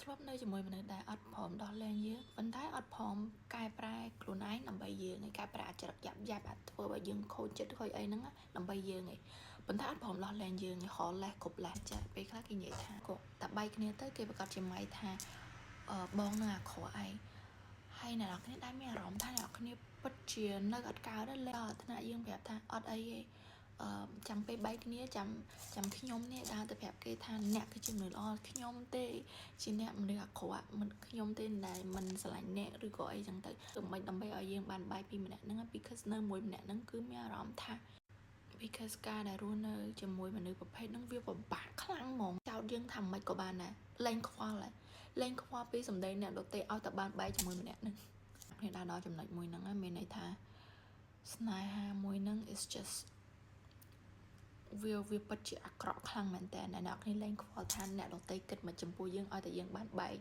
ធ្លាប់នៅជាមួយមនុស្សដែលអត់ព្រមដោះលែងយើងប៉ុន្តែអត់ព្រមកែប្រែខ្លួនឯងដើម្បីយើងឯងកែប្រែអាចរិតយ៉ាប់អាចធ្វើឲ្យយើងខូចចិត្តខូចអីហ្នឹងដើម្បីយើងឯងប៉ុន្តែអត់ព្រមដោះលែងយើងហោលេះគ្រប់លេះចាពេលខ្លះគេនិយាយថាក៏តែបែកគ្នាទៅគេប្រកាសជាម៉ៃថាបងនឹងអាក្រក់ឯងហើយអ្នកនរគ្នាដែលមានអារម្មណ៍ថាអ្នកនរគ្នាពិតជានៅអត់កើតដល់ថ្នាក់យើងប្រាប់ថាអត់អីទេចាំពេលបែកគ្នាចាំខ្ញុំនេះដើរទៅប្រាប់គេថាអ្នកគឺជាមនុស្សល្អខ្ញុំទេជាអ្នកមនុស្សអាក្រក់មិនខ្ញុំទេដែលមិនស្រឡាញ់អ្នកឬក៏អីចឹងទៅដើម្បីឲ្យយើងបានបែកពីម្នាក់ហ្នឹង because នៅមួយម្នាក់ហ្នឹងគឺមានអារម្មណ៍ថា because ការដែលរស់នៅជាមួយមនុស្សប្រភេទហ្នឹងវាពិបាកខ្លាំងហ្មងចោតយើងថាមិនក៏បានដែរលែងខ្វល់ពីសម្ដីអ្នកដទៃឲ្យតែបានបែកជាមួយម្នាក់ហ្នឹងគ្នាដើរដល់ចំណុចមួយហ្នឹងមានន័យថាស្នេហាមួយហ្នឹង is just វាពិតជាអាក្រក់ខ្លាំងមែនតើអ្នកនរគ្នាលែងខ្វល់ថាអ្នកដទៃគិតមកចំពោះយើងឲ្យតែយើងបានបែក